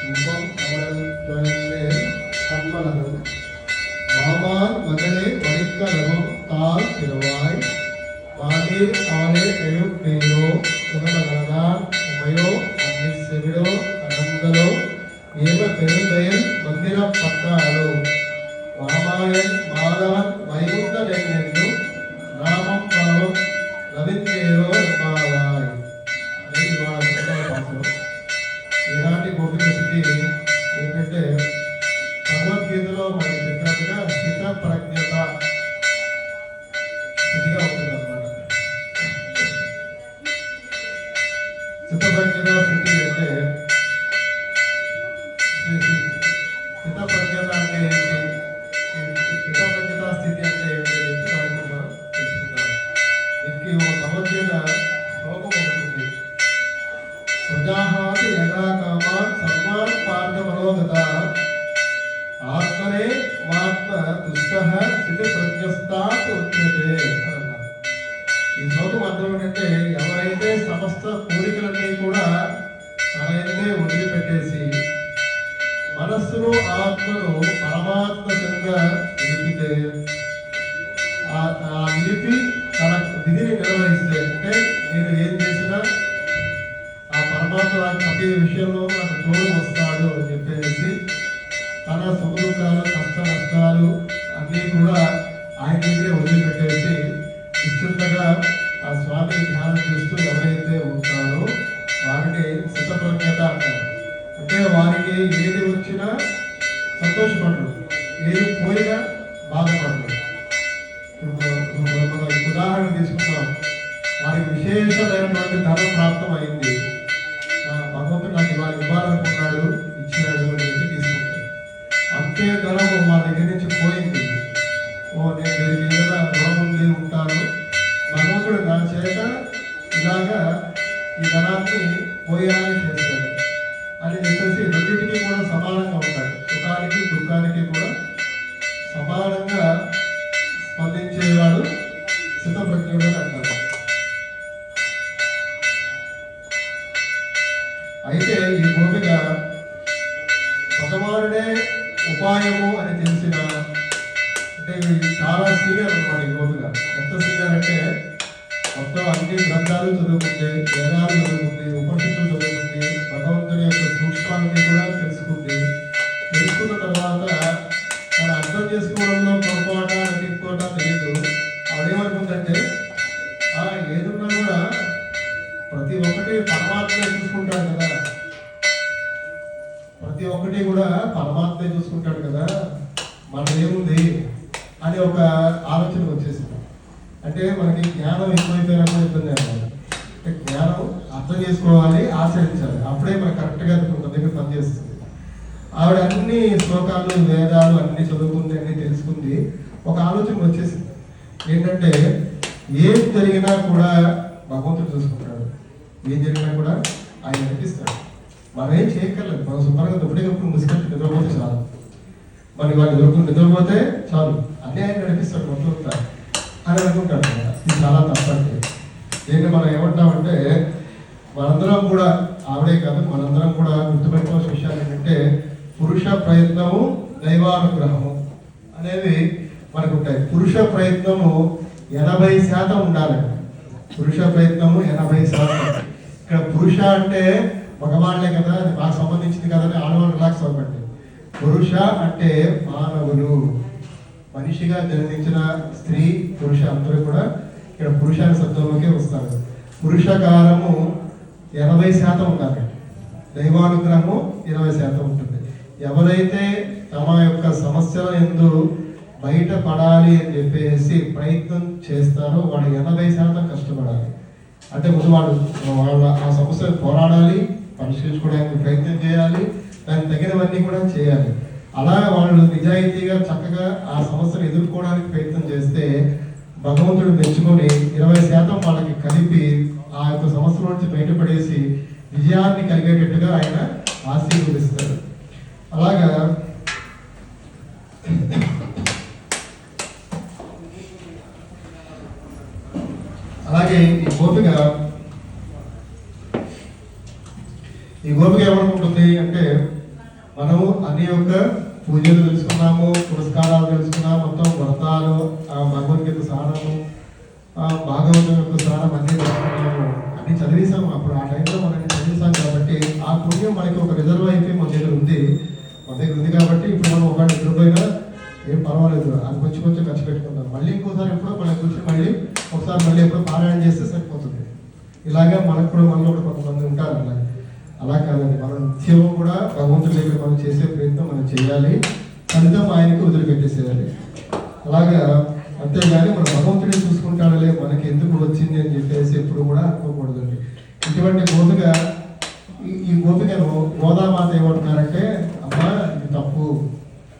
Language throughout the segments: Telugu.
ரூபம் அமரல் தொழிலே கண்மலரும் மாமான் மகளே வணிக்கரவும் தால் திருவாய் வானீர் அவளே எழுப்பேரோ உணவகனான் உமையோ அன்னி செவிடோ அனந்தலோ ஏவ பெருந்தயல் மந்திரப்பட்டாலோ மாமாயன் மாதவன் வைகுந்தன் என்னும் నామం భావం లభించేరో రమావాయ్ అనేది వాళ్ళ పాత్ర. ఈనాటి గోపిక స్థితి ఏంటంటే భగవద్గీతలో మనకి చెప్పినట్టుగా స్థిత ప్రజ్ఞత స్థితిగా ఉంటుంది అన్నమాట. స్థిత ప్రజ్ఞత స్థితి అంటే స్థిత ప్రజ్ఞత అంటే ఏంటి, స్థిత ప్రజ్ఞత స్థితి అంటే ఏంటి భగవద్గీత శ్లోకం ఒకటి ఉంది. ప్రజాహాతి యథా కామాన్ సర్వాన్ పార్థ మనోగత ఆత్మనే వాత్మ దుష్టః స్థితి ప్రజ్ఞస్తాత్ ఉచ్యతే అన్నారు. ఈ శ్లోకం అర్థం ఏంటంటే ఎవరైతే సమస్త కోరికలన్నీ కూడా తనైతే వదిలిపెట్టేసి మనస్సును ఆత్మను పరమాత్మ చెంద నిలిపితే ఆ నిలిపి తన విధిని నిర్వహిస్తే, అంటే నేను ఏం చేసినా ఆ పరమాత్మ నాకు ప్రతి విషయంలో నాకు తోడు వస్తాడు అని చెప్పేసి తన సుఖ దుఃఖాలు కష్ట నష్టాలు అన్నీ కూడా ఆయన దగ్గరే వదిలిపెట్టేసి నిశ్చింతగా ఆ స్వామిని ధ్యానం చేస్తూ ఎవరైతే ఉంటారో వారిని స్థితప్రజ్ఞత అంటారు. అంటే వారికి ఏది వచ్చినా సంతోషపడరు, ఏది పోయినా బాధపడరు. ఉదాహరణ తీసుకుంటాం, వారికి విశేషమైనటువంటి ధనం ప్రాప్తం అయింది, భగవంతుడు నాకు ఇవాళ ఇవ్వాలనుకున్నాడు, ఇచ్చినాడు అని చెప్పి తీసుకుంటాడు. అంతే ధనము వాళ్ళ దగ్గర నుంచి పోయింది. నేను దీనికి ఏదైనా రుణం ఉంది ఉంటాను, భగవంతుడు నా చేత ఇలాగా ఈ ధనాన్ని పోయాలని చేస్తాడు అని చెప్పేసి రెండింటికి కూడా సమానంగా ఉంటాడు. సుఖానికి దుఃఖానికి కూడా సమానంగా స్పందించేవాడు స్థితప్రజ్ఞుడు అని అంటారు. అయితే ఈ గోపిక భగవానుడే ఉపాయము అని తెలిసిన, అంటే చాలా సీనియర్ అన్నమాట ఈ గోపిక. ఎంత సీనియర్ అంటే మొత్తం అన్ని గ్రంథాలు చదువుకుంది, వేదాలు చదువుకుంది, ఉపనిషత్తులు చదువుకుంది, భగవంతుని యొక్క సూక్ష్మాలని కూడా తెలుసుకుంది. తెలుసుకున్న తర్వాత తను అర్థం చేసుకోవడంలో పొరపాట తిప్పుకోట తెలియదు. ఆవిడేమనుకుందంటే ఏదున్నా కూడా ప్రతి ఒక్కటి పరమాత్మే చూసుకుంటాడు కదా, ప్రతి ఒక్కటి కూడా పరమాత్మే చూసుకుంటాడు కదా, మనం ఏముంది అని ఒక ఆలోచన వచ్చేసింది. అంటే మనకి జ్ఞానం ఎక్కువైపోయినా కూడా ఇబ్బంది అన్నమాట. అంటే జ్ఞానం అర్థం చేసుకోవాలి, ఆచరించాలి, అప్పుడే మనకు కరెక్ట్గా మన దగ్గర పనిచేస్తుంది. ఆవిడ అన్ని శ్లోకాలు వేదాలు అన్ని చదువుకుంది, అన్ని తెలుసుకుంది. ఒక ఆలోచన వచ్చేసింది ఏంటంటే ఏం జరిగినా కూడా భగవంతుడు చూసుకుంటాడు, ఏం జరిగినా కూడా ఆయన నడిపిస్తాడు. మనం ఏం చేయక్కర్లేదు, మనం శుభ్రంగా దుప్పటికప్పుడు ముసుకెళ్ళి నిద్రపోతే చాలు, మరి వాళ్ళు దొరుకుని నిద్రపోతే చాలు, అన్నీ ఆయన నడిపిస్తాడు మొత్తం అని అనుకుంటాడు. ఇది చాలా తప్పండి. దీన్ని మనం ఏమంటామంటే మనందరం కూడా, ఆవిడే కాదు మనందరం కూడా గుర్తుపెట్టుకోవాల్సిన విషయాలు ఏంటంటే పురుష ప్రయత్నము దైవానుగ్రహము అనేవి మనకు ఉంటాయి. పురుష ప్రయత్నము 80% ఉండాలి. పురుష ప్రయత్నము 80%. ఇక్కడ పురుష అంటే మగవాళ్లే కదా, అది మాకు సంబంధించింది కదని ఆడవాళ్ళు రిలాక్స్ అవ్వండి. పురుష అంటే మానవులు, మనిషిగా జన్మించిన స్త్రీ పురుష అందరూ కూడా ఇక్కడ పురుషాన్ని శబ్దంలోకే వస్తారు. పురుషకారము 80% ఉండాలి, దైవానుగ్రహము 20% ఉంటుంది. ఎవరైతే తమ యొక్క సమస్యల యందు బయటపడాలి అని చెప్పేసి ప్రయత్నం చేస్తారో వాడు 80% కష్టపడాలి. అంటే ముందు వాళ్ళ ఆ సమస్యలు పోరాడాలి, పరిష్కరించుకోవడానికి ప్రయత్నం చేయాలి, దానికి తగినవన్నీ కూడా చేయాలి. అలా వాళ్ళు నిజాయితీగా చక్కగా ఆ సమస్యను ఎదుర్కోవడానికి ప్రయత్నం చేస్తే భగవంతుడు మెచ్చుకొని 20% వాళ్ళకి కలిపి ఆ యొక్క సమస్యల నుంచి బయటపడేసి విజయాన్ని కలిగేటట్టుగా ఆయన ఆశీర్వదిస్తాడు. అలాగా అలాగే ఈ గోపిక ఏమనుకుంటుంది అంటే అన్ని యొక్క పూజలు తెలుసుకున్నాము, పురస్కారాలు తెలుసుకున్నాము, మొత్తం వ్రతాలు, భగవద్గీత సారము, భాగవతం యొక్క సారం అన్నీ తెలుసుకున్నాము, అన్ని చదివేశాము. అప్పుడు ఆ టైంలో మనం చదివేశాం కాబట్టి ఆ పుణ్యం మనకి ఒక రిజర్వ్ అయితే మన దగ్గర ఉంది కాబట్టి ఇప్పుడు మనం ఒక నిద్రపోయినా ఏం పర్వాలేదు, అది కొంచెం ఖర్చు పెట్టుకుందాం. మళ్ళీ ఇంకోసారి ఎప్పుడో మనం కూర్చొని మళ్ళీ ఎప్పుడో పారాయణ చేస్తే సరిపోతుంది. ఇలాగే మనలో కూడా కొంతమంది ఉంటారు. అలా కాదండి, మనం నిత్యం కూడా భగవంతుడి దగ్గర మనం చేసే ప్రయత్నం మనం చేయాలి, ఫలితం ఆయనకి వదిలిపెట్టేసేయాలి. అలాగా అంతేగాని మనం భగవంతుడే చూసుకుంటాడులే మనకి ఎందుకు వచ్చింది అని చెప్పేసి ఎప్పుడు కూడా అనుకోకూడదండి. ఇటువంటి ఈ గోపికను గోదామాత ఏమంటున్నారంటే, అమ్మా ఇది తప్పు,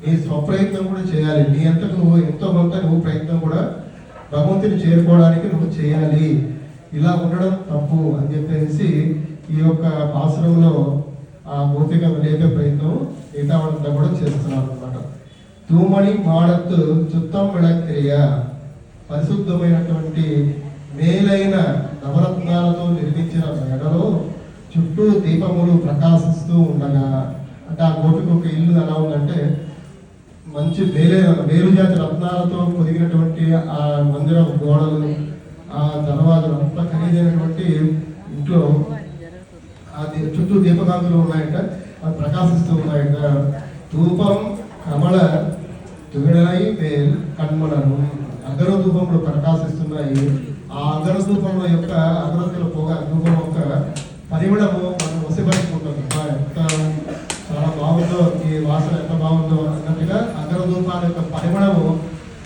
నీ స్వప్రయత్నం కూడా చేయాలి, నీ అంతకు నువ్వు ఎంతో కొంత నువ్వు ప్రయత్నం కూడా భగవంతుని చేరుకోవడానికి నువ్వు చేయాలి, ఇలా ఉండడం తప్పు అని చెప్పేసి ఈ యొక్క పాసురంలో ఆ గోపికను లేపే ప్రయత్నం మిగతా వాళ్ళంతా కూడా చేస్తున్నారు అనమాట. తూమణి మాడత్తు చుత్తం విళక్రియ, పరిశుద్ధమైనటువంటి మేలైన నవరత్నాలతో నిర్మించిన మెడలో చుట్టూ దీపములు ప్రకాశిస్తూ ఉండగా, అంటే ఆ గోపిక ఒక ఇల్లు ఎలా ఉందంటే మంచి మేలుజాతి రత్నాలతో పొదిగినటువంటి ఆ మందిరం గోడలు, ఆ దర్వాజలు అంతా ఖరీదైనటువంటి ఇంట్లో అది చుట్టూ దీపకాంతులు ఉన్నాయంట, అది ప్రకాశిస్తూ ఉన్నాయంట. ధూపం కమల తుగడాయి మేల్ కన్మలను, అగర ధూపంలో ప్రకాశిస్తున్నాయి. ఆ అగర ధూపంలో యొక్క అగరత్తుల ధూపం యొక్క పరిమళము మనం వసిపరుచుకుంటుంది. ఎంత చాలా బాగుందో, ఈ వాసన ఎంత బాగుందో అన్నట్టుగా అగర ధూపాల యొక్క పరిమళము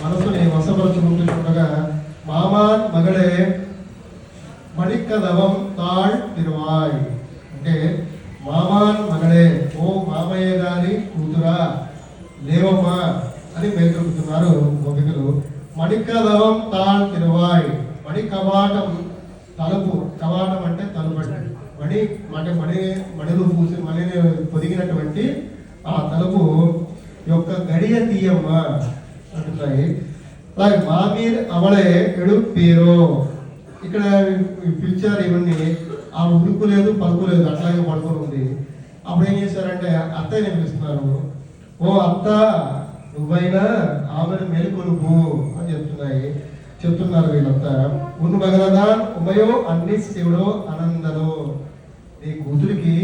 మనసుని వసపరుచుకుంటుండగా, మామాన్ మగడే మణిక్కదవం తాళ్ తిరువాయ్, అంటే మామాన్ మగడే, ఓ మామయ్య గారి కూతురా లేవమ్మా అని మేల్కొలుపుతున్నారు గోపికలు. మణిక్కదవం తాళ్ తిరువాయ్, మణి కవాటం తలుపు, కవాటం అంటే తలుపు అంటే మణిలు పూసి మణిని పొదిగినటువంటి ఆ తలుపు యొక్క గడియ తీయమ్మ అంటున్నాయి. అలాగే మామీర్ అవళే ఎడుపీరో, ఇక్కడ పిలిచారు ఇవన్నీ, ఆ ఉడుకు లేదు పలుకు లేదు, అట్లాగే పడుకొని ఉంది. అప్పుడు ఏం చేశారంటే అత్తయ్య పిలుస్తున్నారు, ఓ అత్త నువ్వైనా ఆమెను మేలుకొలుపు అని చెప్తున్నారు వీళ్ళంతా. ఉన్న మగలదాన్ ఉమయో అన్ని శివుడో అనందనో, నీ కూతురికి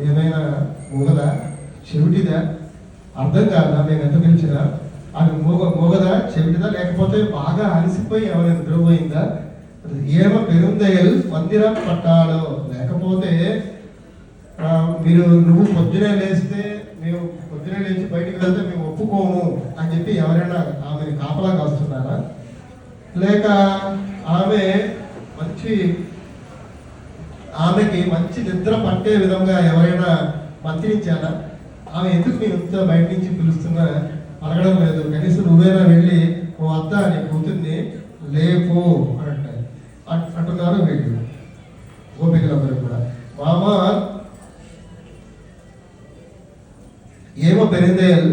ఏమైనా మూగదా చెవిటిదా అర్థం కాదా, మేము ఎంత పిలిచినా అది మూగదా చెవిటిదా, లేకపోతే బాగా అలసిపోయి ఎవరైనా నిద్రపోయిందా, ఏమో పెరుందయలు మందిరం పట్టాలో, లేకపోతే నువ్వు పొద్దునే లేస్తే మేము పొద్దునే లేచి బయటికి వెళ్తే మేము ఒప్పుకోము అని చెప్పి ఎవరైనా ఆమెని కాపలా కాస్తున్నారా, లేక ఆమెకి మంచి నిద్ర పట్టే విధంగా ఎవరైనా మంత్రించారా? ఆమె ఎందుకు నేను ఇంత బయట నుంచి పిలుస్తున్నా పలకడం లేదు, కనీసం నువ్వైనా వెళ్ళి ఓ అత్త నీ కూతుర్ని లేపు అని అంటున్నారు వీళ్ళు గోపికలందరూ కూడా. మామా ఏమో పెరిందేల్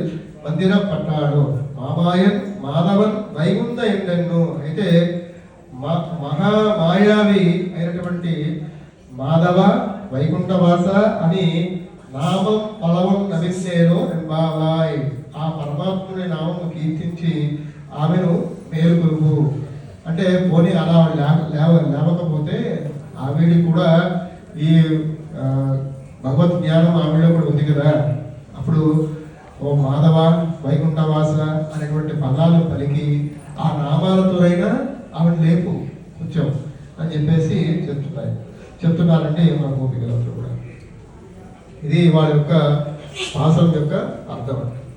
మందిరం పట్టాడు, మామాయన్ మాధవన్ వైగుంద ఎండన్ను, అయితే మహామాయావి అయినటువంటి మాధవ వైకుంఠవాస అని నామం పలవం నవిన్నేలో ఎంబావాయ్, ఆ పరమాత్ముని నామం కీర్తించి ఆమెను మేలుకొలుపు. అంటే పోనీ అలా లేవకపోతే ఆవిడ కూడా ఈ భగవత్ జ్ఞానం ఆవిడలో కూడా ఉంది కదా, అప్పుడు ఓ మాధవ వైకుంఠవాస అనేటువంటి పదాలు పలికి ఆ నామాలతోనైనా ఆవిడ లేపు కొంచెం అని చెప్పేసి చెప్తున్నారంటే మన గోపికలందరూ కూడా. ఇది వాళ్ళ యొక్క పాసం యొక్క అర్థం.